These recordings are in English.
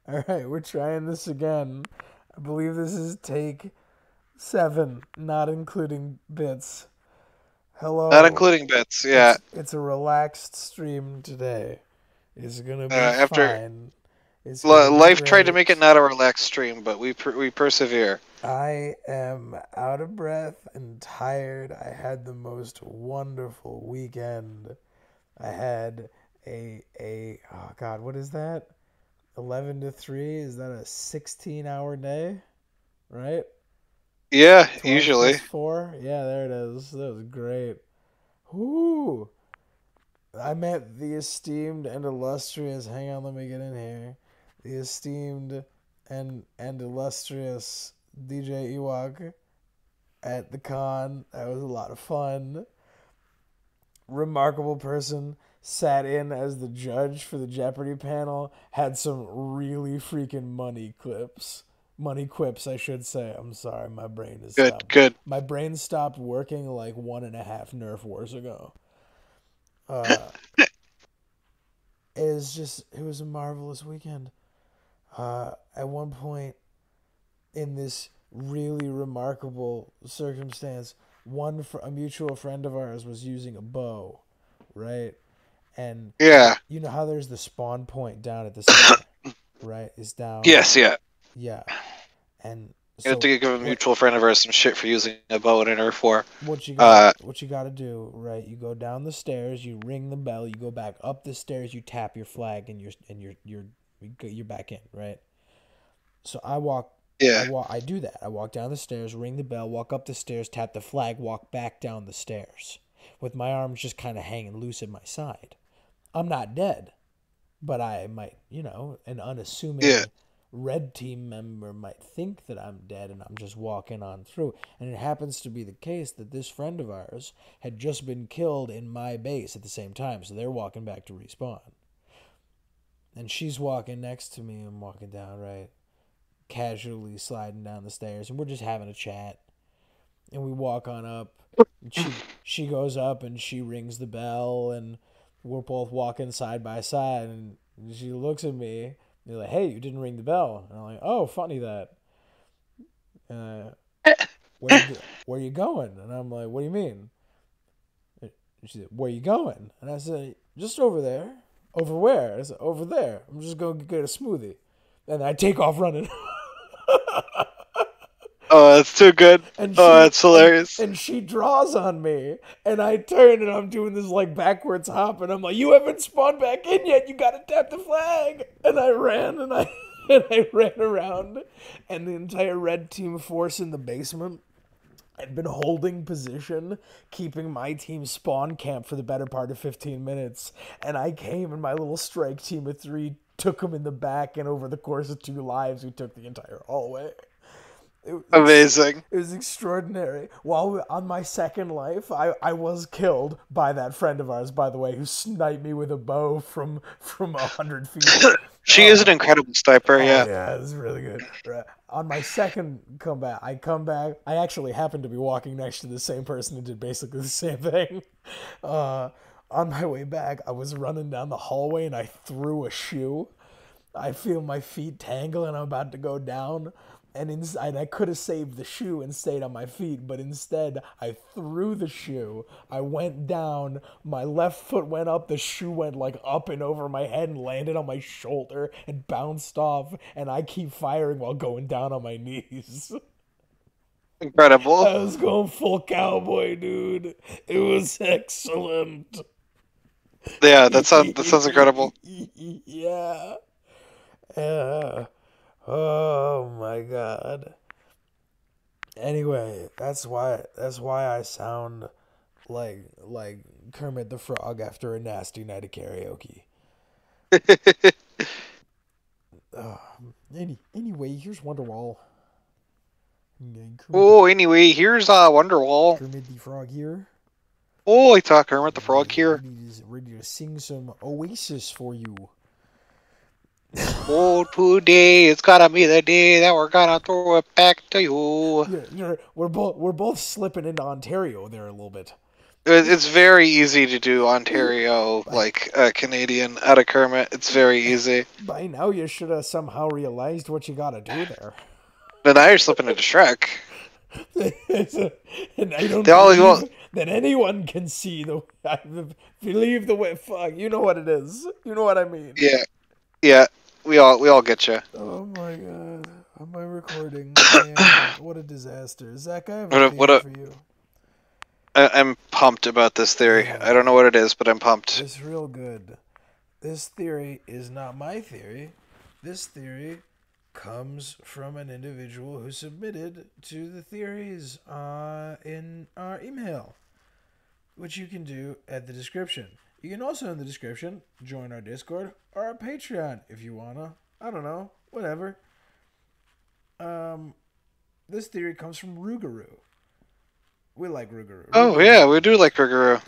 All right, we're trying this again. I believe this is take 7, not including bits. Not Hello. including bits. Yeah. It's a relaxed stream today. It's gonna be After fine. It's gonna be life tried to make it great. not a relaxed stream, but we persevere. I am out of breath and tired. I had the most wonderful weekend. I had a oh god, what is that? 11 to 3, is that a 16-hour day? Right? Yeah, 12 usually. plus 4? Yeah, there it is. That was great. Whoo! I met the esteemed and illustrious, hang on, let me get in here. The esteemed and illustrious DJ Ewok at the con. That was a lot of fun. Remarkable person. Sat in as the judge for the Jeopardy panel. Had some really freaking money quips, I should say. I'm sorry, my brain has Good, stopped. good. My brain stopped working like 1.5 Nerf wars ago. Uh, it was a marvelous weekend. At one point in this really remarkable circumstance, a mutual friend of ours was using a bow, right? And Yeah. you know how there's the spawn point down at the center, right? Is down, Yes, yeah. yeah. And You have so to give a mutual friend of ours some shit for using a bow and an Earth 4. what you got to do, right? You go down the stairs, you ring the bell, you go back up the stairs, you tap your flag, and you're back in, right? So Yeah. I do that. I walk down the stairs, ring the bell, walk up the stairs, tap the flag, walk back down the stairs, with my arms just kind of hanging loose at my side. I'm not dead, but I might, an Yeah. unassuming red team member might think that I'm dead and I'm just walking on through. And it happens to be the case that this friend of ours had just been killed in my base at the same time, so they're walking back to respawn. And she's walking next to me. I'm walking down, right? Casually sliding down the stairs, and we're just having a chat. And we walk on up. And she goes up and she rings the bell, and we're both walking side by side. And she looks at me. And you're like, "Hey, you didn't ring the bell." And I'm like, "Oh, funny that. Uh, where you going?" And I'm like, "What do you mean?" And she said, "Where you going?" And I said, "Just over there." "Over where?" I said, "Over there. I'm just going to get a smoothie." And I take off running. Oh, that's too good. and Oh, she that's hilarious. and she draws on me, and I turn and I'm doing this like backwards hop, and I'm like, "You haven't spawned back in yet. You gotta tap the flag." And I ran and I and I ran around, and the entire red team force in the basement had been holding position, keeping my team spawn camp for the better part of 15 minutes. And I came, and my little strike team of 3 took them in the back, and over the course of 2 lives, we took the entire hallway. Amazing. It was extraordinary. While on my second life, I was killed by that friend of ours, by the way, who sniped me with a bow from 100 feet. She is an incredible sniper, Oh yeah. yeah, it's really good. Right. On my second comeback, I come back. I actually happened to be walking next to the same person who did basically the same thing. Uh, on my way back, I was running down the hallway and I threw a shoe. I feel my feet tangle and I'm about to go down. And inside, I could have saved the shoe and stayed on my feet, but instead, I threw the shoe. I went down. My left foot went up. The shoe went like up and over my head and landed on my shoulder and bounced off. And I keep firing while going down on my knees. Incredible. I was going full cowboy, dude. It was excellent. Yeah, that sounds incredible. Yeah. Yeah. Oh my god. Anyway, that's why I sound like Kermit the Frog after a nasty night of karaoke. Uh, anyway, here's Wonderwall. Oh, anyway, here's Wonderwall. Kermit the Frog here. Oh, I talk Kermit the Frog here. Ready to sing some Oasis for you. Oh, today it's gonna be the day that we're gonna throw it back to you. Yeah, we're both slipping into Ontario there a little bit. It's very easy to do Ontario, like Canadian out of Kermit. It's very easy. By now, you should have somehow realized what you gotta do there. But now you're slipping into Shrek. And I don't They all well, believe that anyone can see the. I believe the way. Fuck, you know what it is. You know what I mean. yeah. We all get you. Oh my god, am I recording? Man, what a disaster, Zach. I have a theory for you. I'm pumped about this theory. Yeah. I don't know what it is, but I'm pumped. It's real good. This theory is not my theory. This theory comes from an individual who submitted to the theories in our email, which you can do at the description. You can also, in the description, join our Discord or our Patreon if you wanna. I don't know, whatever. This theory comes from Rougarou. We like Rougarou. Oh yeah, we do like Rougarou.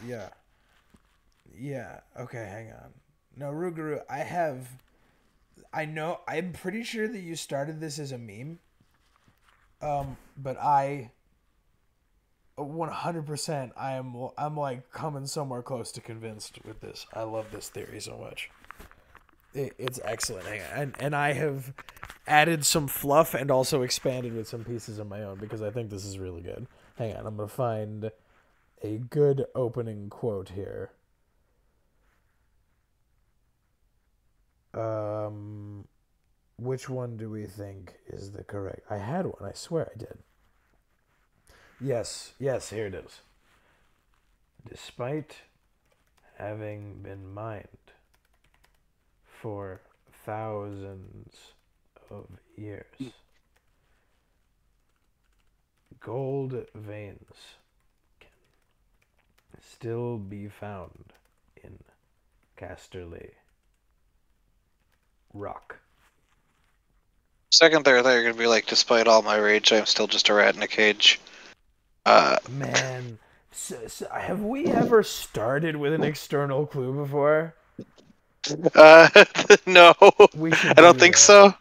Yeah. Okay, hang on. No, Rougarou, I'm pretty sure that you started this as a meme. But I 100% I'm like coming somewhere close to convinced with this. I love this theory so much. It's excellent. Hang on. And I have added some fluff and also expanded with some pieces of my own because I think this is really good. Hang on, I'm going to find a good opening quote here. Which one do we think is the correct? I had one, I swear I did. Yes, here it is. Despite having been mined for thousands of years, gold veins can still be found in Casterly Rock. Second there, I thought you were going to be like, despite all my rage, I'm still just a rat in a cage. Man, so have we ever started with an external clue before? No, I don't think so.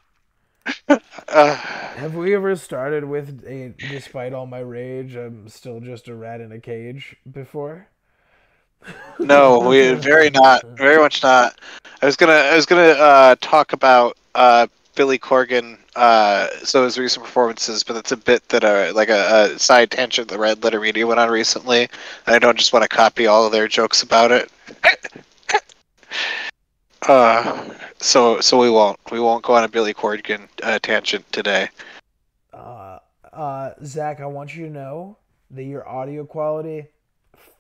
Have we ever started with a despite all my rage, I'm still just a rat in a cage before? No, we very much not. I was gonna talk about Billy Corgan, so his recent performances, but it's a bit that like a side tangent that Red Letter Media went on recently, and I don't just want to copy all of their jokes about it. So we won't go on a Billy Corgan tangent today. Zach, I want you to know that your audio quality,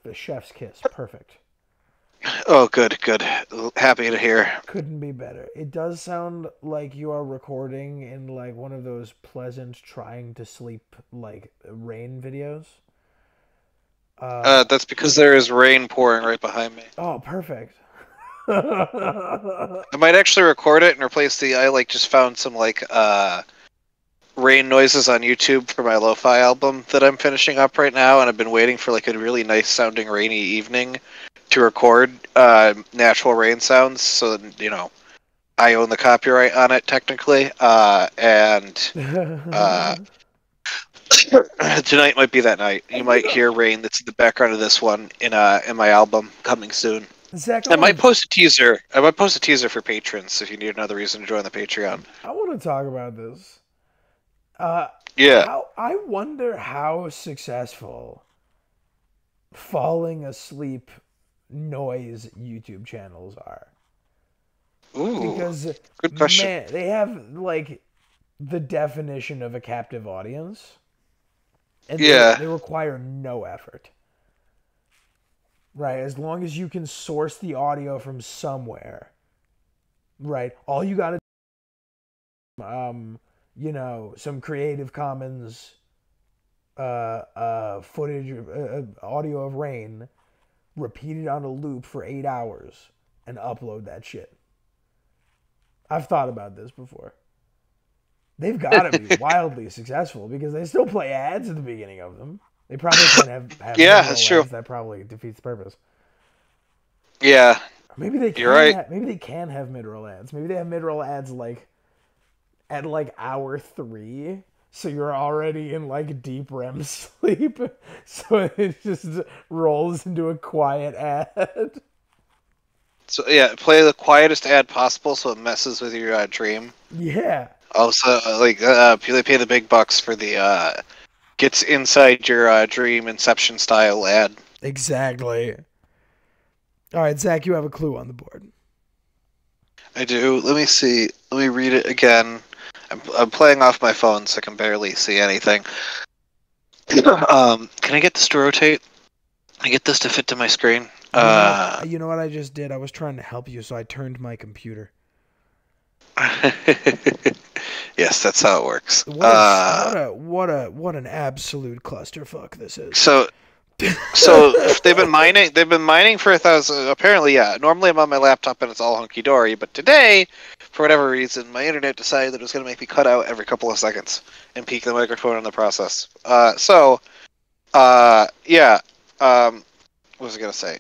the chef's kiss, perfect. Oh, good. Happy to hear. Couldn't be better. It does sound like you are recording in like one of those pleasant trying to sleep like rain videos. That's because there is rain pouring right behind me. Oh, perfect. I might actually record it and replace I just found some rain noises on YouTube for my lo-fi album that I'm finishing up right now, and I've been waiting for like a really nice sounding rainy evening to record natural rain sounds, so that, I own the copyright on it technically, and tonight might be that night. You might hear rain that's in the background of this one in my album coming soon. Zach, I might post a teaser. I might post a teaser for patrons if you need another reason to join the Patreon. I want to talk about this. Yeah. I wonder how successful falling asleep noise YouTube channels are. Ooh, because good question. Man, they have like the definition of a captive audience, and they require no effort. Right, as long as you can source the audio from somewhere, right? All you gotta some Creative Commons footage, audio of rain, repeat it on a loop for 8 hours, and upload that shit. I've thought about this before. They've got to be wildly successful because they still play ads at the beginning of them. They probably can't have that's true. That probably defeats the purpose. Yeah. Maybe they can. You're right. Maybe they can have mid-roll ads. Maybe they have mid-roll ads like at like hour 3, So you're already in like deep REM sleep. So it just rolls into a quiet ad. So yeah, play the quietest ad possible so it messes with your dream. Yeah. Also, they pay the big bucks for the gets inside your dream Inception style ad. Exactly. All right, Zach, you have a clue on the board. I do. Let me see. Let me read it again. I'm playing off my phone, so I can barely see anything. Can I get this to rotate? Can I get this to fit to my screen? You know what I just did? I was trying to help you, so I turned my computer. Yes, that's how it works. What an absolute clusterfuck this is. So they've been mining. They've been mining for 1,000. Apparently, yeah. Normally, I'm on my laptop and it's all hunky dory. But today, for whatever reason, my internet decided that it was going to make me cut out every couple of seconds and peak the microphone in the process. Yeah. What was I going to say?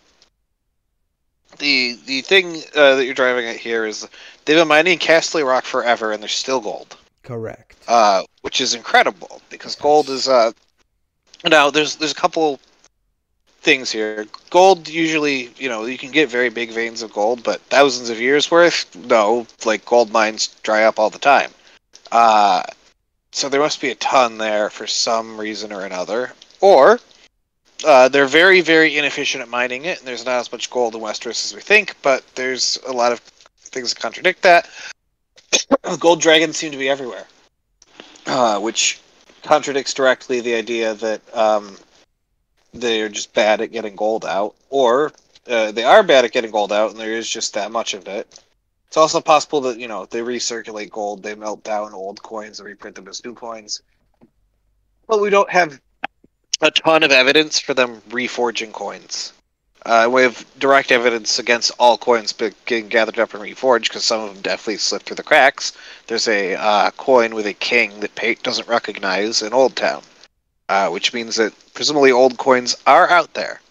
The thing that you're driving at here is they've been mining Castle Rock forever, and there's still gold. Correct. Which is incredible because gold is now there's a couple things here. Gold usually, you can get very big veins of gold, but thousands of years worth, no. Like gold mines dry up all the time. So there must be a ton there for some reason or another, or they're very, very inefficient at mining it, and there's not as much gold in Westeros as we think, but there's a lot of things that contradict that. Gold dragons seem to be everywhere, which contradicts directly the idea that they're just bad at getting gold out, or they are bad at getting gold out, and there is just that much of it. It's also possible that, they recirculate gold, they melt down old coins and reprint them as new coins. But we don't have a ton of evidence for them reforging coins. We have direct evidence against all coins getting gathered up and reforged, because some of them definitely slip through the cracks. There's a coin with a king that Pate doesn't recognize in Old Town, which means that presumably old coins are out there,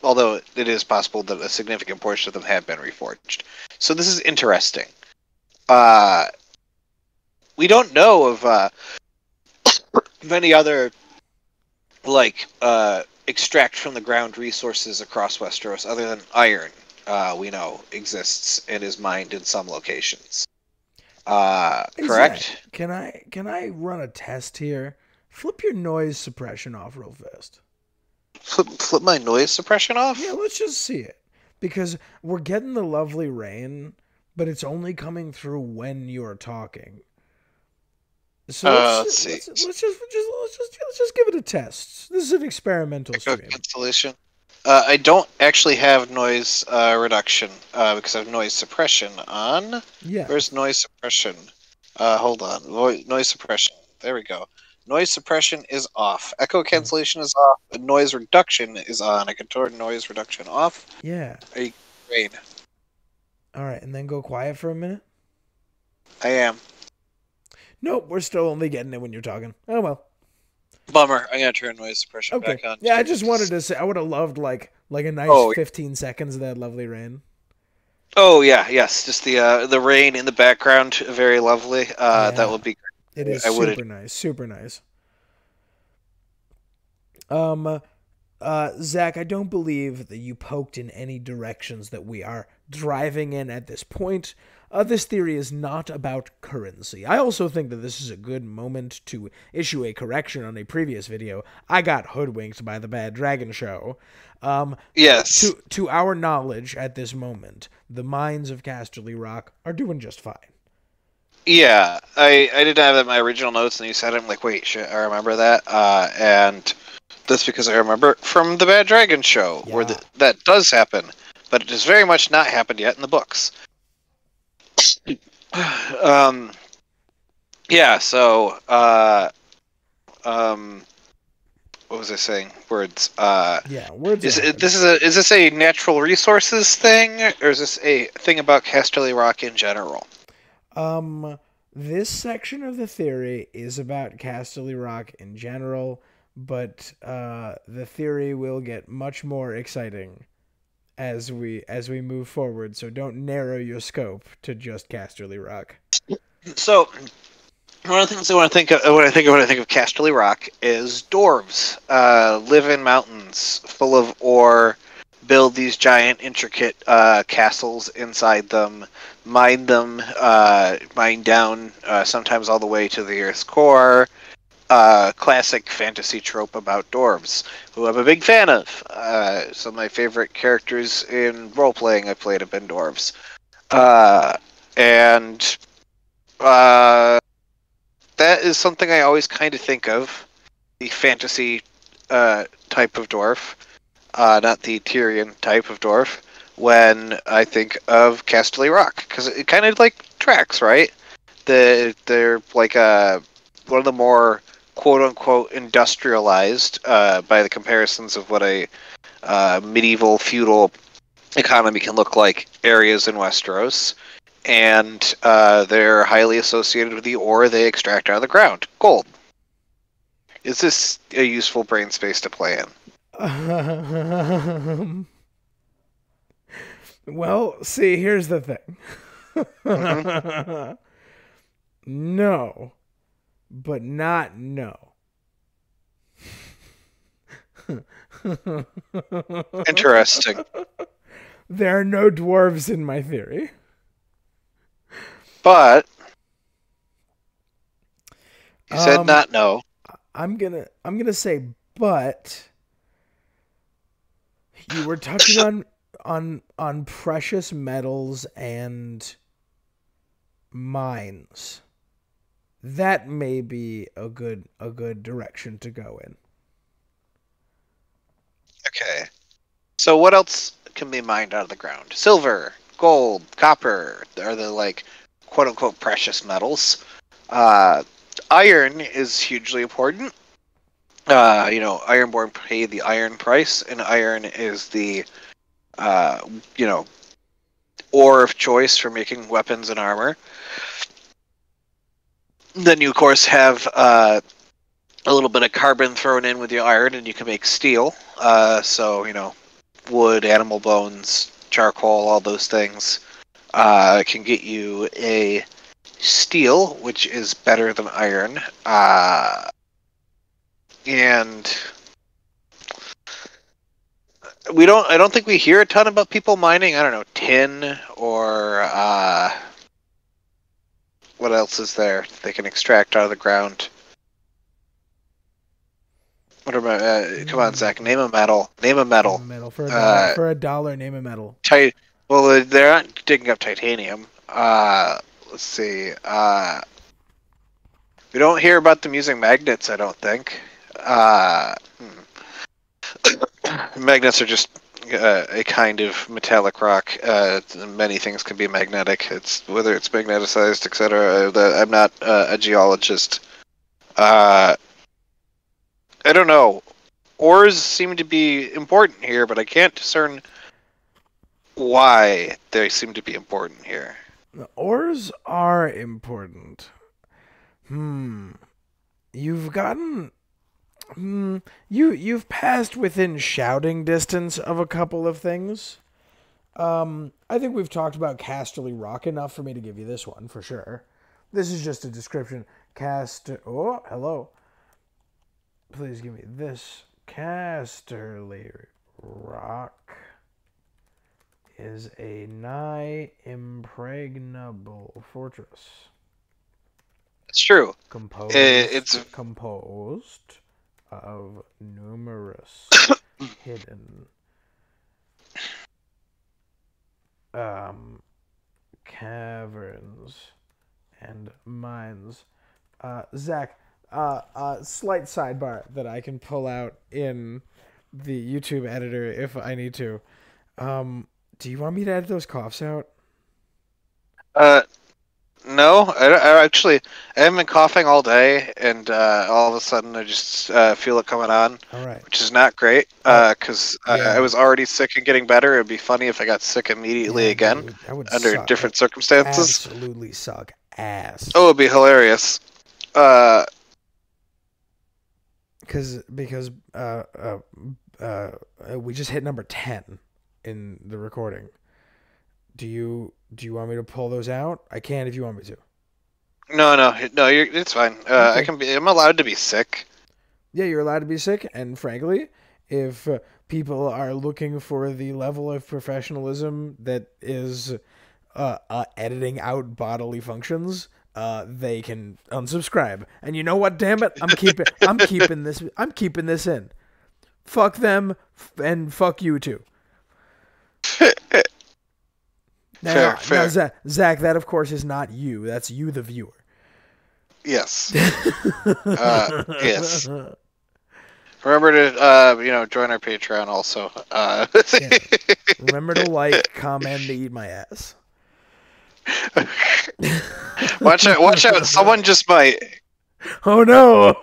although it is possible that a significant portion of them have been reforged. So this is interesting. We don't know of many other extract from the ground resources across Westeros other than iron. We know exists and is mined in some locations. Correct? Can I run a test here? Flip your noise suppression off real fast. Flip my noise suppression off? Yeah, let's just see it. Because we're getting the lovely rain, but it's only coming through when you're talking. So let's just give it a test. This is an experimental stream. Cancellation. I don't actually have noise reduction because I have noise suppression on. Yeah. Where's noise suppression? Hold on. Noise suppression. There we go. Noise suppression is off. Echo cancellation is off. Noise reduction is on. I can turn noise reduction off. Yeah. Great. All right, and then go quiet for a minute. I am. Nope, we're still only getting it when you're talking. Oh well. Bummer. I'm gonna turn noise suppression back on. Yeah, I just wanted to say I would have loved like a nice 15 seconds of that lovely rain. Oh yeah, yes. Just the rain in the background, very lovely. That would be great. It is super nice. Zach, I don't believe that you poked in any directions that we are driving in at this point. This theory is not about currency. I also think that this is a good moment to issue a correction on a previous video. I got hoodwinked by the Bad Dragon Show. Yes. To our knowledge at this moment, the mines of Casterly Rock are doing just fine. Yeah, I didn't have that in my original notes, and you said it. I'm like, wait, shit, I remember that. And that's because I remember it from the Bad Dragon Show, where that does happen. But it has very much not happened yet in the books. Yeah, so, what was I saying? Words. Words. Is this a natural resources thing, or is this a thing about Casterly Rock in general? This section of the theory is about Casterly Rock in general, but the theory will get much more exciting as we move forward. So don't narrow your scope to just Casterly Rock. So One of the things I want to think of when I think of Casterly Rock is dwarves. Live in mountains full of ore, build these giant, intricate castles inside them, mine down sometimes all the way to the Earth's core. Classic fantasy trope about dwarves, who I'm a big fan of. Some of my favorite characters in role playing I've played have been dwarves, and uh, that is something I always kind of think of, the fantasy type of dwarf, not the Tyrion type of dwarf, when I think of Casterly Rock, because it kind of like tracks, right? They're like one of the more quote unquote industrialized by the comparisons of what a medieval feudal economy can look like areas in Westeros, and they're highly associated with the ore they extract out of the ground, gold. Is this a useful brain space to play in? Well, see, here's the thing. Mm-hmm. No, but not no. Interesting. There are no dwarves in my theory. But you said not no. I'm gonna say but you were touching on precious metals and mines. That may be a good direction to go in. Okay. So what else can be mined out of the ground? Silver, gold, copper are the like quote unquote precious metals. Iron is hugely important. Ironborn pay the iron price, and iron is the uh, you know, ore of choice for making weapons and armor. Then you of course have a little bit of carbon thrown in with your iron, and you can make steel. Wood, animal bones, charcoal, all those things can get you a steel, which is better than iron. And I don't think we hear a ton about people mining, I don't know, tin or what else is there they can extract out of the ground? What about? Come on, Zach. Name a metal. Name a metal. Name a metal for $1. Name a metal. Well, they're not digging up titanium. Let's see. We don't hear about them using magnets, I don't think. Magnets are just a kind of metallic rock. Many things can be magnetic. It's whether it's magneticized, etc. I'm not a geologist. I don't know. Ores seem to be important here, but I can't discern why they seem to be important here. The ores are important. You've gotten you've passed within shouting distance of a couple of things. I think we've talked about Casterly Rock enough for me to give you this one for sure. This is just a description. Oh, hello. Please give me this. Casterly Rock is a nigh impregnable fortress. It's true. It's composed of numerous hidden caverns and mines. Zach, slight sidebar that I can pull out in the YouTube editor if I need to. Do you want me to edit those coughs out? No, I haven't been coughing all day, and all of a sudden I just feel it coming on. All right. Which is not great, because I was already sick and getting better. It'd be funny if I got sick immediately again that would under suck. different circumstances. Absolutely suck ass. Oh, it'd be hilarious. Because we just hit number 10 in the recording. Do you want me to pull those out? I can if you want me to. No. It's fine. Okay. I'm allowed to be sick. Yeah, you're allowed to be sick, and frankly, if people are looking for the level of professionalism that is editing out bodily functions, they can unsubscribe. And you know what? Damn it, I'm keeping this in. Fuck them, and fuck you too. Now, Fair. Zach, that of course is not you. That's you, the viewer. Yes. Yes. Remember to join our Patreon also. Yeah. Remember to like, comment, and eat my ass. Watch out! Someone just might. Oh no!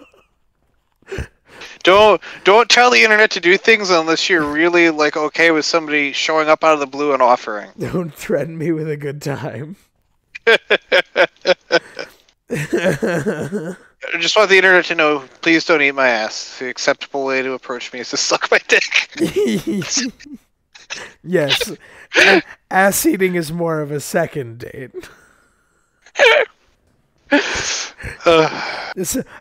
Don't tell the internet to do things unless you're really okay with somebody showing up out of the blue and offering. Don't threaten me with a good time. I just want the internet to know, please don't eat my ass. The acceptable way to approach me is to suck my dick. Yes. Ass eating is more of a second date. It's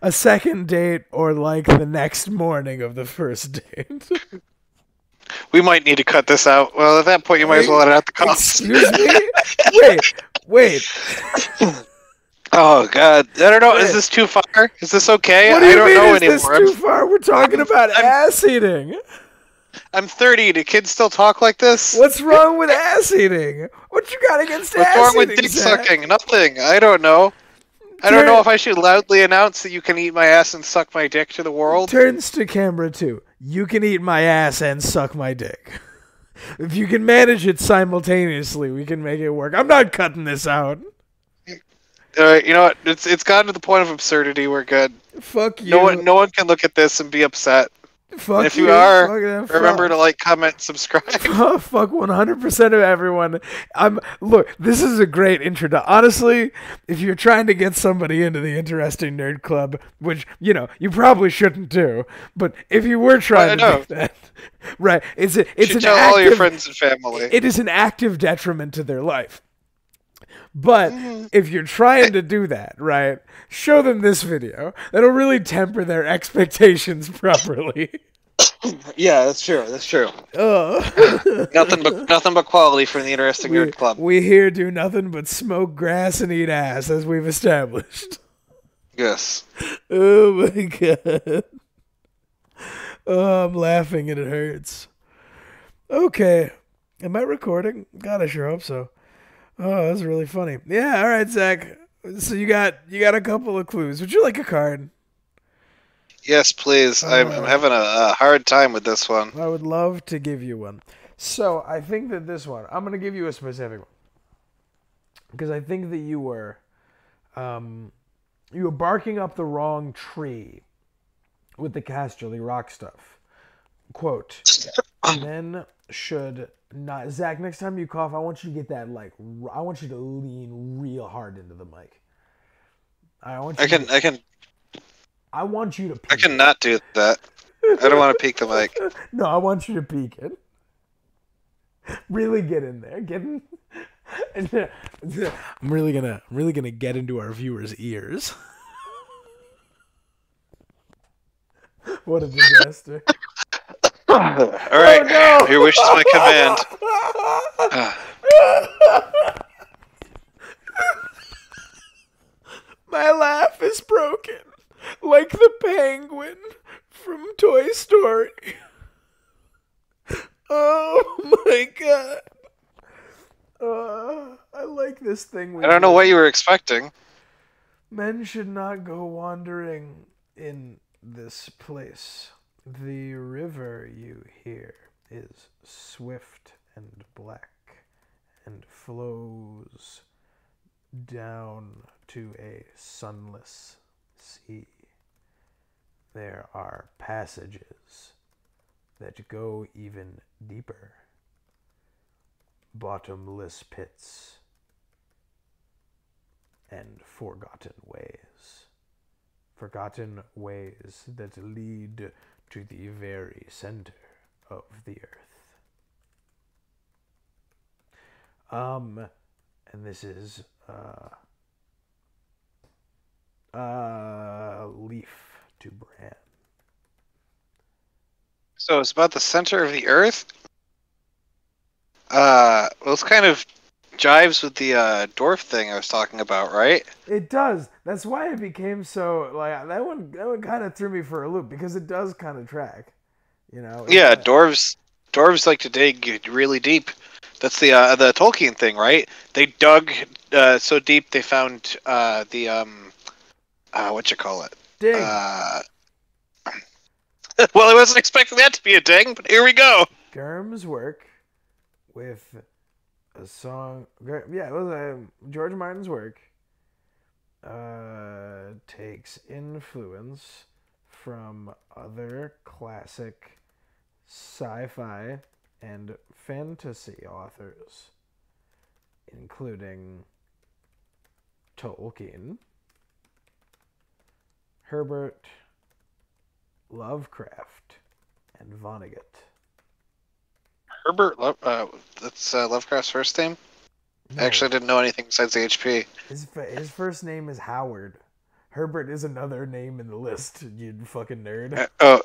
a second date or like the next morning of the first date. We might need to cut this out. Well, at that point, you might as well let out the cops. Excuse me? Wait. Oh, God. I don't know. Is this too far? Is this okay? What do you I don't mean, know is anymore. this too far? We're talking about ass eating. I'm 30. Do kids still talk like this? What's wrong with ass eating? What you got against ass eating? What's wrong with dick sucking? Nothing. I don't know. I don't know if I should loudly announce that you can eat my ass and suck my dick to the world. Turns to camera 2. You can eat my ass and suck my dick. If you can manage it simultaneously, we can make it work. I'm not cutting this out. You know what? It's gotten to the point of absurdity. We're good. Fuck you. No one can look at this and be upset. Fuck and if you. you are, remember to like, comment, subscribe. Fuck 100% of everyone. Look, this is a great intro. Honestly, if you're trying to get somebody into the Interesting Nerd Club, which you probably shouldn't do, but if you were trying to do that, right? It's tell all your friends and family. It is an active detriment to their life. But if you're trying to do that, right, show them this video. That'll really temper their expectations properly. Yeah, that's true. Nothing but quality from the Interesting Nerd Club. We here do nothing but smoke grass and eat ass, as we've established. Yes. Oh my god. Oh, I'm laughing and it hurts. Okay. Am I recording? God, I sure hope so. Oh, that's really funny. Yeah, all right, Zach. So you got a couple of clues. Would you like a card? Yes, please. I'm having a hard time with this one. I would love to give you one. So I think that this one, I'm going to give you a specific one. Because I think that you were barking up the wrong tree with the Casterly Rock stuff. Quote, men should not... Zach, next time you cough, I want you to get that, I want you to lean real hard into the mic. I want you to peek. I cannot do that. I don't want to peek the mic. No, I want you to peek it. Really get in there. I'm really gonna get into our viewers' ears. What a disaster. All right. Oh, no. Your wish is my command. My laugh is broken, like the penguin from Toy Story. Oh my god. I like this thing. I don't know what you were expecting. Men should not go wandering in this place. The river you hear is swift and black and flows down to a sunless sea. There are passages that go even deeper. Bottomless pits and forgotten ways. Forgotten ways that lead to the very center of the earth. And this is Leaf to Bran. So it's about the center of the Earth. Well, it's kind of jives with the dwarf thing I was talking about, right? It does. That's why it became so like that one. That one kind of threw me for a loop because it does kind of track. You know. Yeah, dwarves like to dig really deep. That's the Tolkien thing, right? They dug so deep they found what you call it? Ding. Well, I wasn't expecting that to be a ding, but here we go. Germ's work with a song. Yeah, it was George Martin's work. Takes influence from other classic sci-fi and fantasy authors, including Tolkien, Herbert, Lovecraft, and Vonnegut. Herbert, that's Lovecraft's first name. No, I actually didn't know anything besides HP. his first name is Howard. Herbert is another name in the list, you fucking nerd. Oh.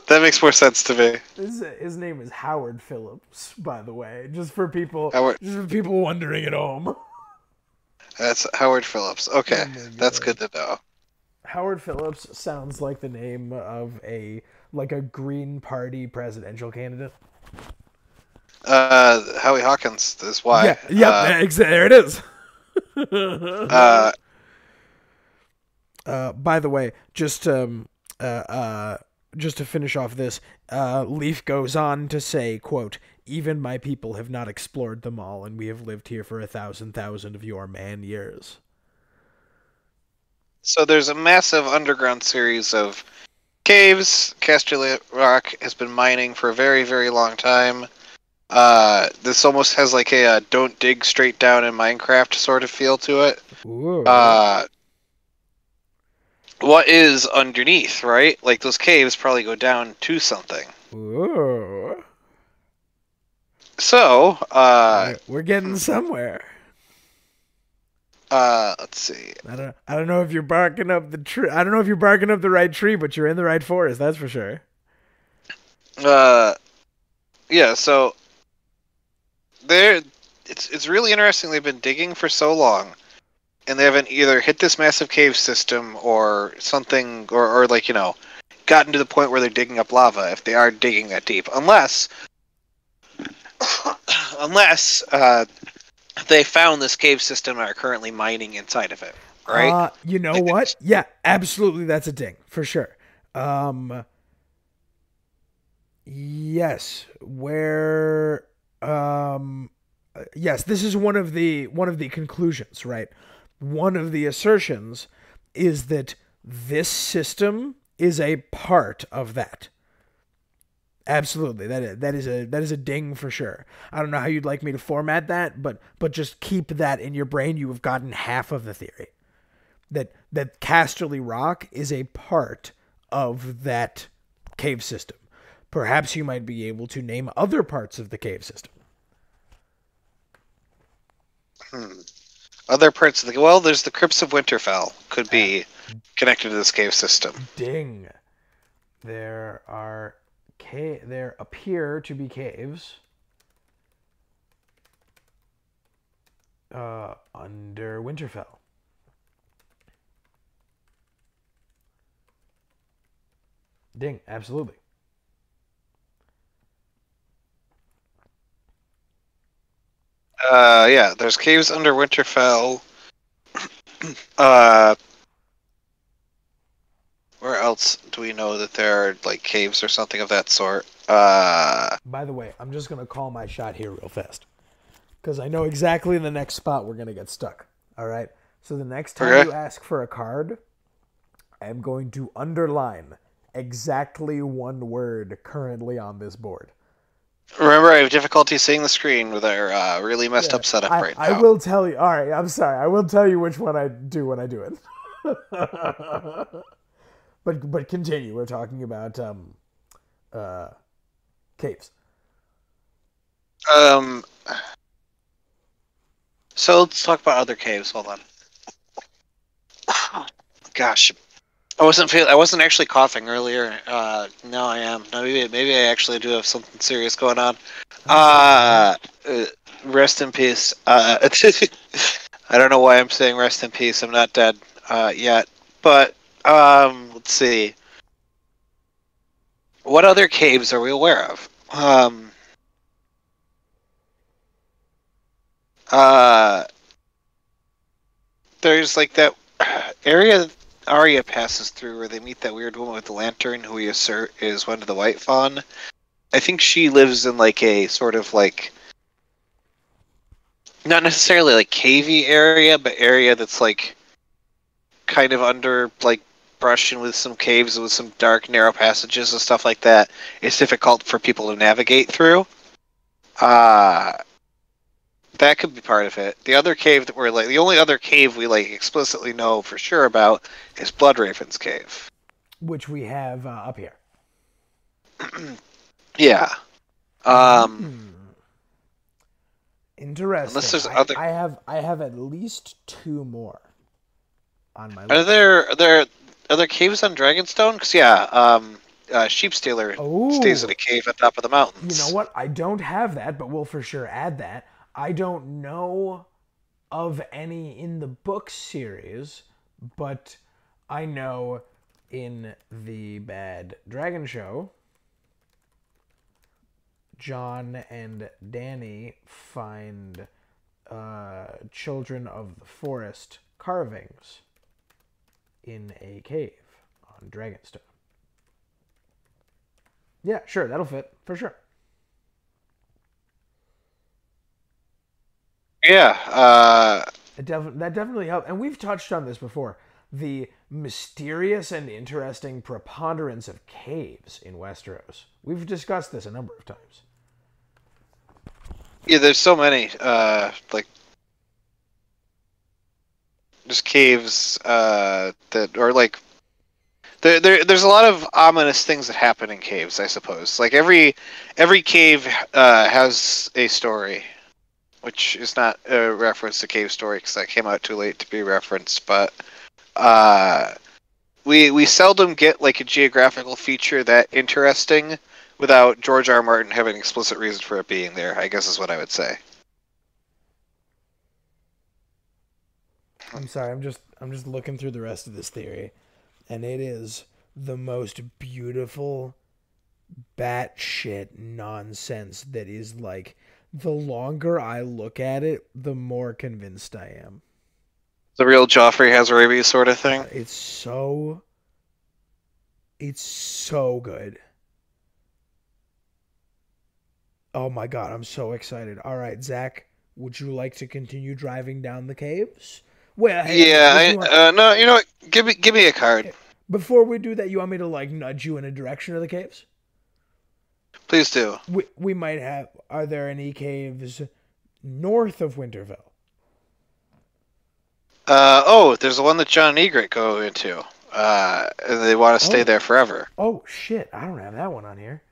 That makes more sense to me. His name is Howard Phillips, by the way, just for people Howard. Wondering at home. That's Howard Phillips. Okay, Oh that's good to know. Howard Phillips sounds like the name of a Green Party presidential candidate. Howie Hawkins is why. Yeah, there it is. By the way, just to finish off this, Leaf goes on to say, quote, "Even my people have not explored them all, and we have lived here for 1,000 of your man years." So there's a massive underground series of caves. Casterly Rock has been mining for a very, very long time. This almost has like a don't dig straight down in Minecraft sort of feel to it. Ooh. What is underneath, right? Like those caves probably go down to something. Ooh. So, we're getting somewhere. Let's see. I don't know if you're barking up the tree. I don't know if you're barking up the right tree, but you're in the right forest. That's for sure. Yeah. So it's really interesting. They've been digging for so long, and they haven't either hit this massive cave system or something, or like gotten to the point where they're digging up lava. If they are digging that deep, unless they found this cave system and are currently mining inside of it, right? You know what? Yeah, absolutely. That's a ding for sure. Yes, where yes, this is one of the conclusions, right? One of the assertions is that this system is a part of that. Absolutely, that is a ding for sure. I don't know how you'd like me to format that, but just keep that in your brain. You have gotten half of the theory. That Casterly Rock is a part of that cave system. Perhaps you might be able to name other parts of the cave system. Other parts of there's the Crypts of Winterfell could be connected to this cave system. Ding. There appear to be caves under Winterfell. Ding, absolutely. Yeah, there's caves under Winterfell. Where else do we know that there are like caves or something of that sort? By the way, I'm just gonna call my shot here real fast, because I know exactly the next spot we're gonna get stuck. All right. So the next time you ask for a card, I am going to underline exactly one word currently on this board. Remember, I have difficulty seeing the screen with our really messed up setup right now. I will tell you. All right, I'm sorry. I will tell you which one I do when I do it. But continue. We're talking about caves. So let's talk about other caves. Hold on. Gosh, I wasn't actually coughing earlier. Now I am. Now maybe I actually do have something serious going on. Uh, Rest in peace. I don't know why I'm saying rest in peace. I'm not dead yet. But let's see. What other caves are we aware of? Uh, there's like that area Arya passes through where they meet that weird woman with the lantern who we assert is one of the White Fawn. I think she lives in like a sort of like not necessarily like cavey area, but area that's like kind of under like brush and with some caves with some dark narrow passages and stuff like that. It's difficult for people to navigate through. That could be part of it. The other cave that we're like the only other cave we like explicitly know for sure about is Bloodraven's cave, which we have up here. Yeah. Interesting. Unless there's other. I have at least 2 more on my Are list. there other caves on Dragonstone? Because Sheepstealer stays in a cave at the top of the mountains. You know what? I don't have that, but we'll for sure add that. I don't know of any in the book series, but I know in the Bad Dragon Show, John and Dany find Children of the Forest carvings in a cave on Dragonstone. Yeah, sure, that'll fit, for sure. Yeah, that definitely helped. And we've touched on this before. The mysterious and interesting preponderance of caves in Westeros. We've discussed this a number of times. Yeah, there's so many, like, just caves, that are, like, there's a lot of ominous things that happen in caves, I suppose. Like, every cave, has a story, which is not a reference to Cave Story, because that came out too late to be referenced, but, we seldom get, like, a geographical feature that interesting without George R. R. Martin having an explicit reason for it being there, I guess is what I would say. I'm sorry, I'm just looking through the rest of this theory, and it is the most beautiful batshit nonsense that is like, the longer I look at it, the more convinced I am. The real Joffrey has rabies sort of thing? It's so good. Oh my god, I'm so excited. All right, Zach, would you like to continue driving down the caves? Well, hey, yeah, no, you know what? Give me a card. Before we do that, you want me to like nudge you in a direction of the caves? Please do. We might have. Are there any caves north of Winterfell? There's the one that Jon and Ygritte go into. And they want to stay there forever. Oh shit! I don't have that one on here.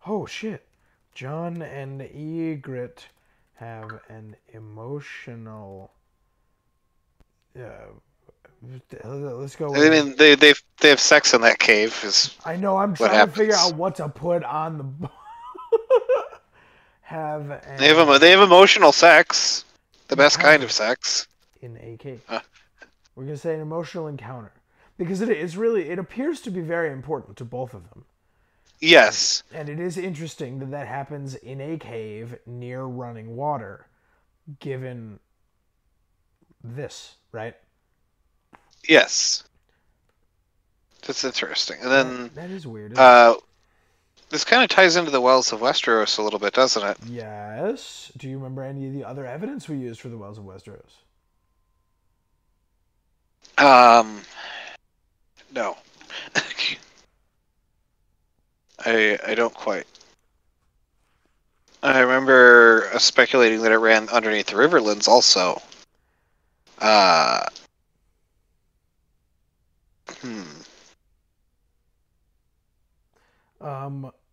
Oh shit! Jon and Ygritte have an emotional. Let's go. I mean, they have sex in that cave. I know. I'm trying to figure out what to put on the. They have emotional sex, the best kind of sex. In a cave, we're gonna say an emotional encounter because it appears to be very important to both of them. Yes, and it is interesting that happens in a cave near running water, given this, right? Yes. That's interesting. And then that is weird. This kind of ties into the Wells of Westeros a little bit, doesn't it? Yes. Do you remember any of the other evidence we used for the Wells of Westeros? No. I don't quite. I remember speculating that it ran underneath the Riverlands also.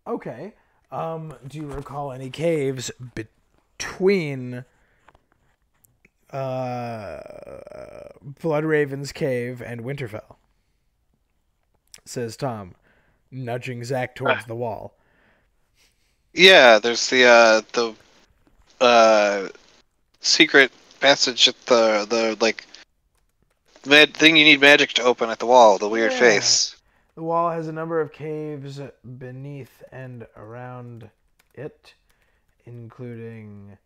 Okay. Do you recall any caves between Bloodraven's cave and Winterfell? says Tom, nudging Zach towards the wall. Yeah, there's the secret passage at the like thing you need magic to open at the wall. The weird Yeah. face. The wall has a number of caves beneath and around it, including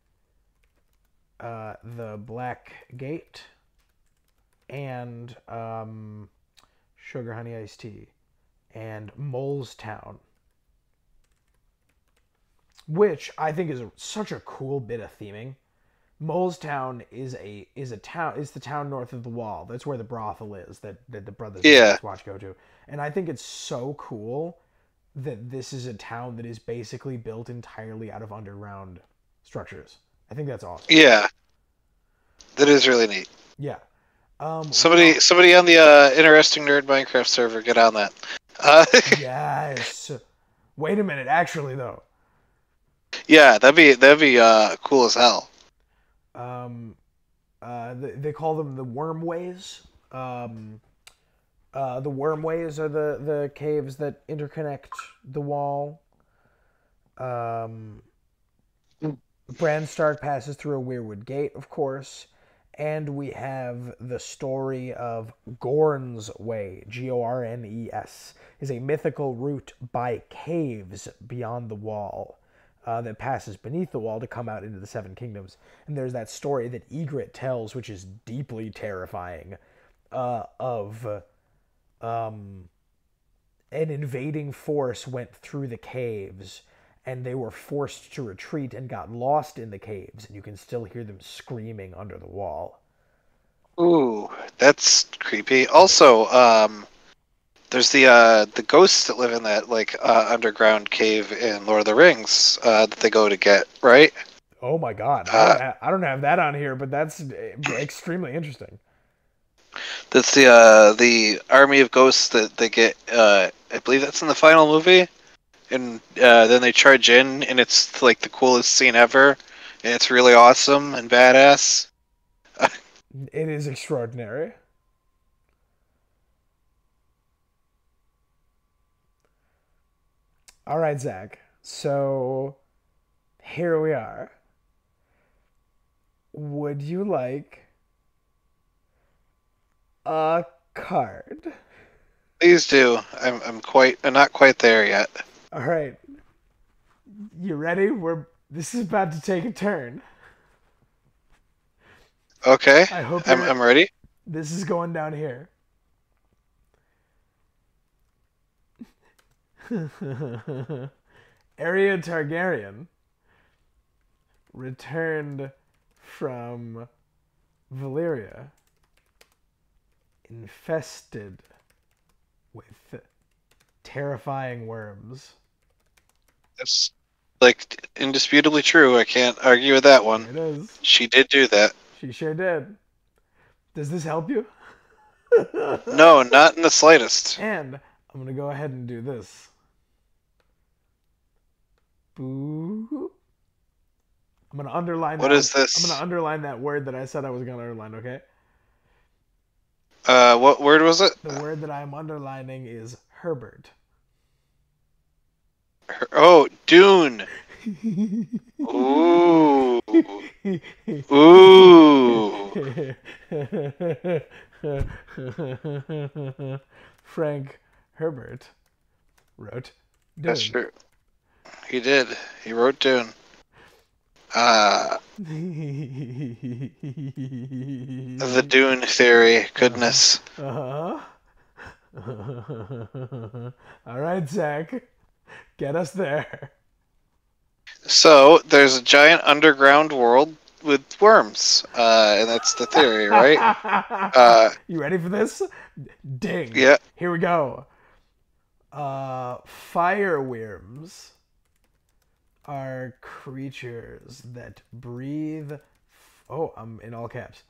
the Black Gate and Sugar Honey Iced Tea and Mole's Town, which I think is such a cool bit of theming. Mole's Town is the town north of the wall. That's where the brothel is that the brothers Yeah. watch go to. And I think it's so cool that this is a town that is basically built entirely out of underground structures. I think that's awesome. Yeah. That is really neat. Yeah. Somebody on the Interesting Nerd Minecraft server, get on that. Yes. Wait a minute. Actually, though. Yeah, that'd be cool as hell. They call them the Wormways. The Wormways are the caves that interconnect the wall. Bran Stark passes through a Weirwood Gate, of course. And we have the story of Gorn's Way, Gornes, is a mythical route by caves beyond the wall that passes beneath the wall to come out into the Seven Kingdoms. And there's that story that Ygritte tells, which is deeply terrifying, of an invading force went through the caves and they were forced to retreat and got lost in the caves, and you can still hear them screaming under the wall. Ooh, that's creepy. Also, there's the ghosts that live in that underground cave in Lord of the Rings that they go to get, right? Oh my god, I don't have that on here, but that's extremely interesting. That's the army of ghosts that they get. I believe that's in the final movie. And then they charge in, and it's like the coolest scene ever, and it's really awesome and badass. It is extraordinary. All right, Zach. So here we are. Would you like a card? Please do. I'm not quite there yet. All right. You ready? This is about to take a turn. Okay. I hope I'm ready. This is going down here. Arya Targaryen returned from Valyria infested with terrifying worms. That's indisputably true. I can't argue with that one. It is. She did do that. She sure did. Does this help you? No, not in the slightest. And I'm going to go ahead and do this. Boo. I'm going to underline What is this? I'm going to underline that word that I said I was going to underline, okay? What word was it? The word that I'm underlining is Herbert. Oh, Dune. Ooh. Ooh. Frank Herbert wrote Dune. That's true. He did. He wrote Dune. The Dune theory. Goodness. All right, Zach. Get us there. So, there's a giant underground world with worms. And that's the theory, right? You ready for this? Ding. Yeah. Here we go. Fireworms are creatures that breathe. Oh, I'm in all caps.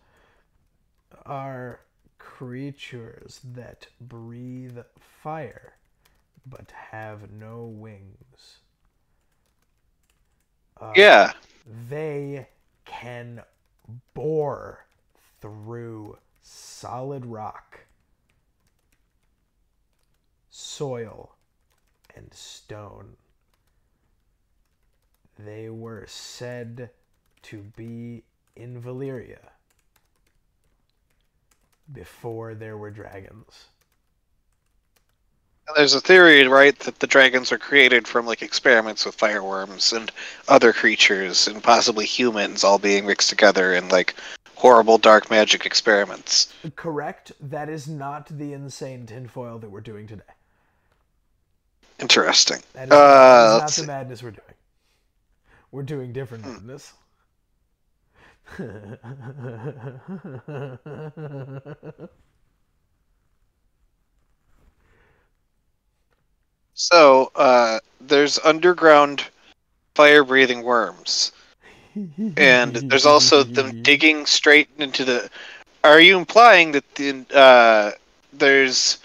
Are creatures that breathe fire but have no wings. Yeah. They can bore through solid rock. soil, and stone. They were said to be in Valyria before there were dragons. There's a theory, right, that the dragons are created from like experiments with fireworms and other creatures and possibly humans all being mixed together in like horrible dark magic experiments. Correct. That is not the insane tinfoil that we're doing today. Interesting. That is not the madness we're doing. We're doing different madness. So, there's underground fire-breathing worms. And there's also them digging straight into the... Are you implying that there's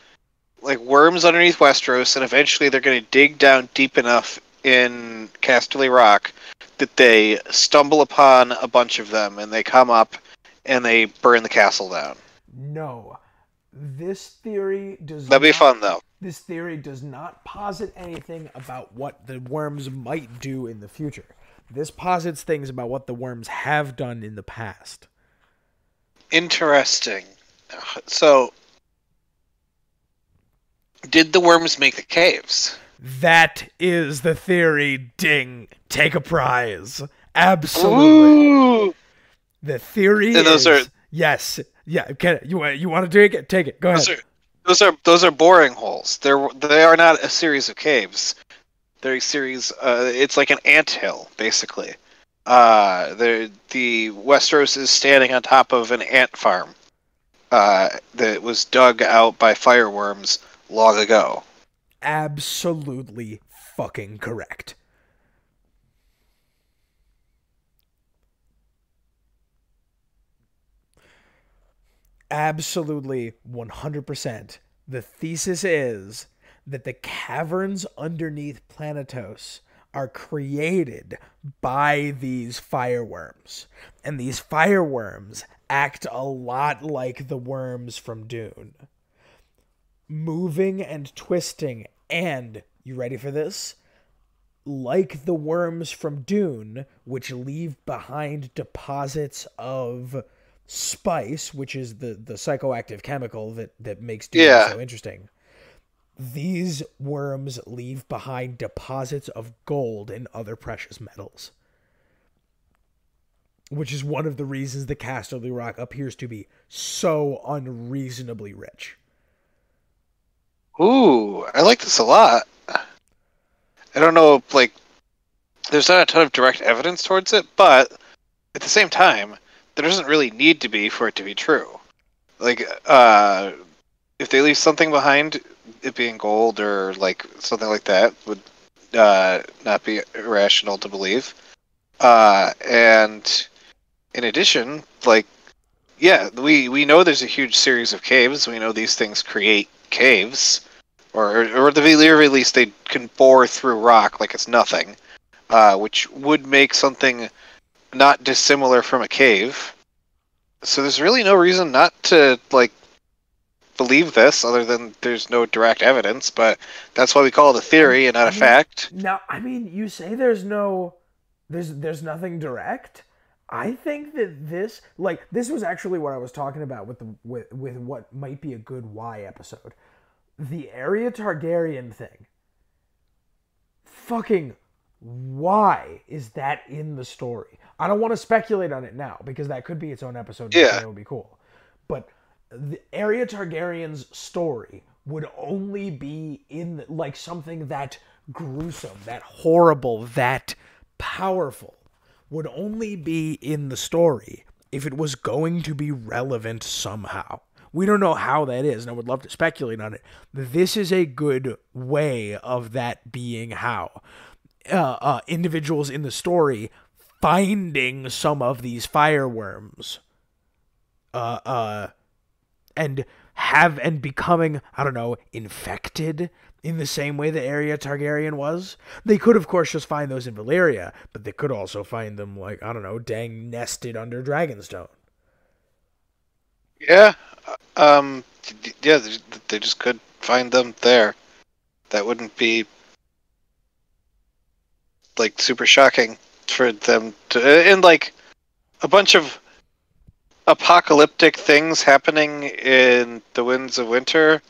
like worms underneath Westeros, and eventually they're going to dig down deep enough in Casterly Rock that they stumble upon a bunch of them, and they come up and they burn the castle down? No. This theory does That'd be fun, though. This theory does not posit anything about what the worms might do in the future. This posits things about what the worms have done in the past. Interesting. So, did the worms make the caves? That is the theory. Ding. Take a prize. Absolutely. Ooh! The theory and those is... Are, yes. Yeah. You want to take it? Take it. Go ahead. Those are boring holes. They are not a series of caves. They're a series... it's like an anthill, basically. The Westeros is standing on top of an ant farm that was dug out by fireworms long ago. Absolutely fucking correct. Absolutely 100%. The thesis is that the caverns underneath Planetos are created by these fireworms. And these fireworms act a lot like the worms from Dune. Moving and twisting, and, you ready for this? Like the worms from Dune, which leave behind deposits of spice, which is the psychoactive chemical that makes Dune so interesting. These worms leave behind deposits of gold and other precious metals. Which is one of the reasons the Casterly Rock appears to be so unreasonably rich. Ooh, I like this a lot. I don't know, like, there's not a ton of direct evidence towards it, but at the same time, there doesn't really need to be for it to be true. Like, if they leave something behind, it being gold or, like, something like that would not be irrational to believe. And in addition, like, yeah, we know there's a huge series of caves. We know these things create caves. Or at the very least, they can bore through rock like it's nothing, which would make something not dissimilar from a cave. So there's really no reason not to like believe this, other than there's no direct evidence. But that's why we call it a theory and not a fact. Now, I mean, you say there's nothing direct. I think that this was actually what I was talking about with what might be a good why episode. The Arya Targaryen thing. Fucking why is that in the story? I don't want to speculate on it now because that could be its own episode. And that would be cool. But the Arya Targaryen's story would only be in like something that gruesome, that horrible, that powerful would only be in the story if it was going to be relevant somehow. We don't know how that is, and I would love to speculate on it. This is a good way of that being how. Individuals in the story finding some of these fireworms and becoming, I don't know, infected in the same way that Arya Targaryen was. They could, of course, just find those in Valyria, but they could also find them, like, I don't know, dang nested under Dragonstone. Yeah. Yeah, they just could find them there. That wouldn't be like super shocking for them to, and like a bunch of apocalyptic things happening in the Winds of Winter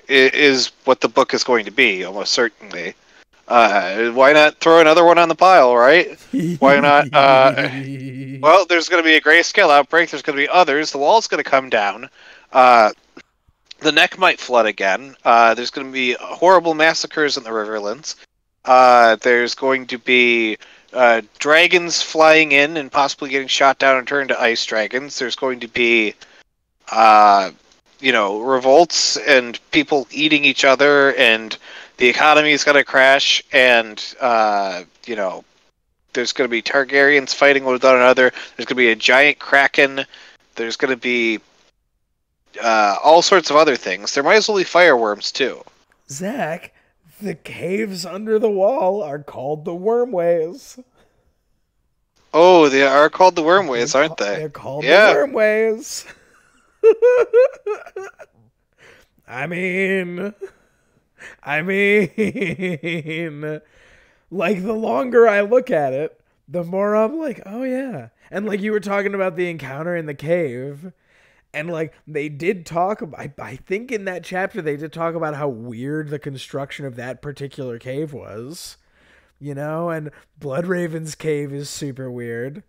is what the book is going to be, almost certainly. Why not throw another one on the pile, right? Why not? Well, there's going to be a grayscale outbreak. There's going to be others. The wall's going to come down. The neck might flood again. There's going to be horrible massacres in the Riverlands. There's going to be dragons flying in and possibly getting shot down and turned to ice dragons. There's going to be, revolts and people eating each other, and the economy is going to crash, and, there's going to be Targaryens fighting with one another. There's going to be a giant kraken. There's going to be all sorts of other things. There might as well be fireworms, too. Zach, the caves under the wall are called the wormways. Oh, they are called the wormways, aren't they? They're called the wormways. I mean, like, the longer I look at it, the more I'm like, oh yeah. And like you were talking about the encounter in the cave, and like they did talk about, I think in that chapter they did talk about how weird the construction of that particular cave was, and Bloodraven's cave is super weird.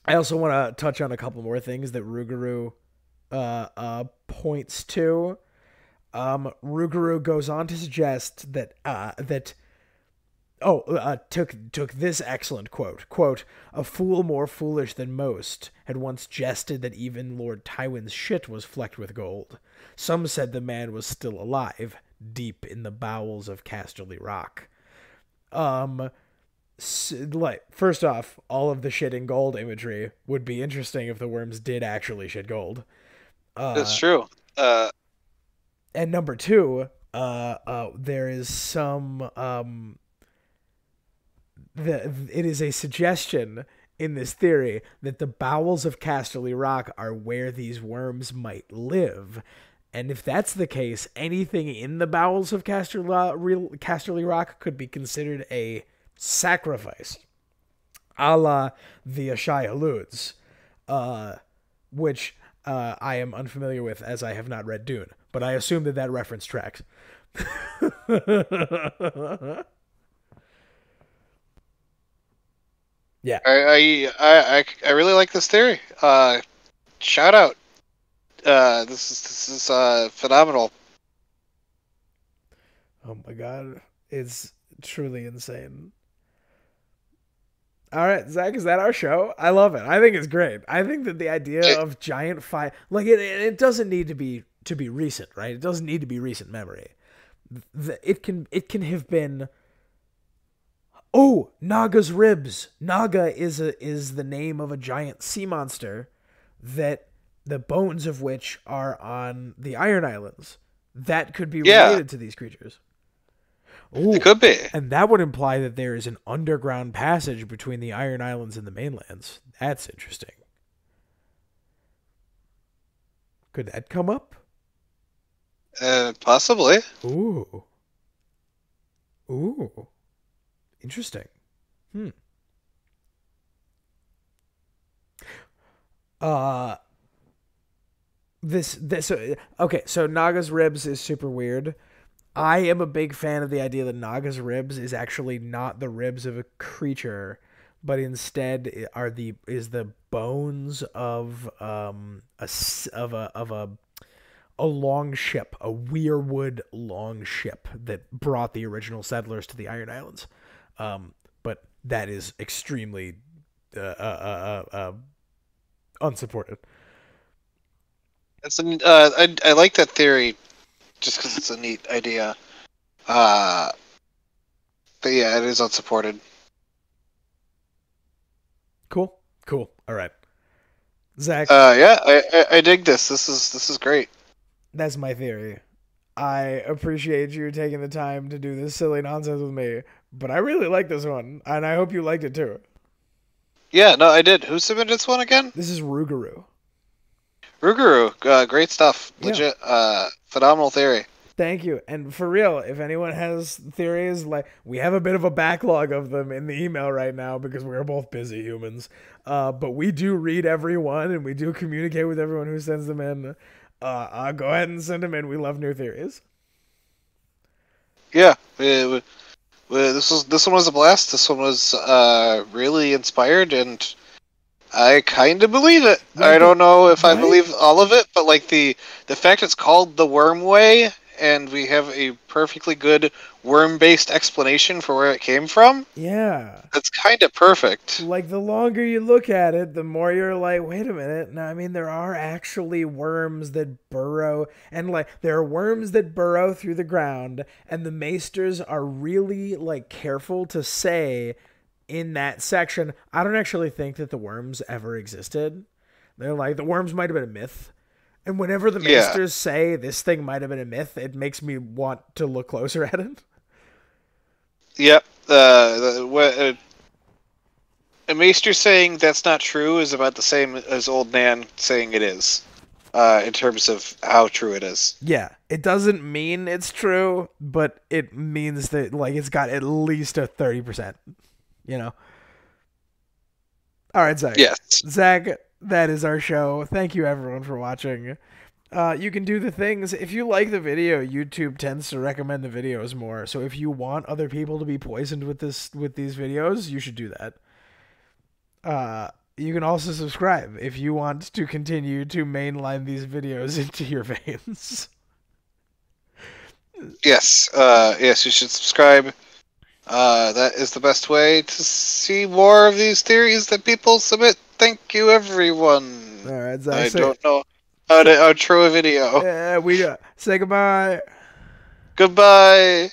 I also want to touch on a couple more things that Rougarou points to. Rougarou goes on to suggest that took this excellent quote, "A fool more foolish than most had once jested that even Lord Tywin's shit was flecked with gold. Some said the man was still alive, deep in the bowels of Casterly Rock." First off, all of the shit in gold imagery would be interesting if the worms did actually shit gold. That's true. And number two, there is some it is a suggestion in this theory that the bowels of Casterly Rock are where these worms might live. And if that's the case, anything in the bowels of Casterly Rock could be considered a sacrifice, a la the Ashai alludes, which I am unfamiliar with as I have not read Dune, but I assume that reference tracks. Yeah, I really like this theory. Shout out. This is phenomenal. Oh my god, it's truly insane. All right, Zach, is that our show? I love it. I think it's great. I think that the idea of giant fire, like it doesn't need to be recent, right? It doesn't need to be recent memory. It can have been. Oh, Naga's ribs. Naga is the name of a giant sea monster that the bones of which are on the Iron Islands. That could be related to these creatures. Ooh, it could be. And that would imply that there is an underground passage between the Iron Islands and the mainlands. That's interesting. Could that come up? Possibly. Ooh. Interesting. Okay, so Naga's ribs is super weird. I am a big fan of the idea that Naga's ribs is actually not the ribs of a creature, but instead is the bones of a long ship, a weirwood long ship that brought the original settlers to the Iron Islands. But that is extremely unsupported. I like that theory just because it's a neat idea. But yeah, it is unsupported. Cool. All right, Zach. I dig this. This is great. That's my theory. I appreciate you taking the time to do this silly nonsense with me, but I really like this one, and I hope you liked it too. Yeah, no, I did. Who submitted this one again? This is Rougarou. Rougarou, great stuff. Legit, phenomenal theory. Thank you. And for real, if anyone has theories, like we have a bit of a backlog of them in the email right now because we're both busy humans. But we do read every one and we do communicate with everyone who sends them in. Go ahead and send them in. We love new theories. Yeah, this one was a blast. This one was really inspired, and I kind of believe it. I don't know if I believe all of it, but like the fact it's called the Worm Way, and we have a perfectly good worm-based explanation for where it came from. Yeah. That's kind of perfect. Like, the longer you look at it, the more you're like, wait a minute. No, I mean, there are actually worms that burrow, and like, there are worms that burrow through the ground, and the maesters are really, like, careful to say in that section, I don't actually think that the worms ever existed. They're like, the worms might have been a myth. And whenever the maesters say this thing might have been a myth, it makes me want to look closer at it. Yep. A maester saying that's not true is about the same as Old Nan saying it is, in terms of how true it is. Yeah, it doesn't mean it's true, but it means that like it's got at least a 30%. You know. All right, Zach. Yes. Zach, that is our show. Thank you, everyone, for watching. You can do the things. If you like the video, YouTube tends to recommend the videos more. So if you want other people to be poisoned with these videos, you should do that. You can also subscribe if you want to continue to mainline these videos into your veins. Yes. Yes, you should subscribe. That is the best way to see more of these theories that people submit. Thank you, everyone. All right, Zach, I don't know how to outro a video. Yeah, we say goodbye. Goodbye.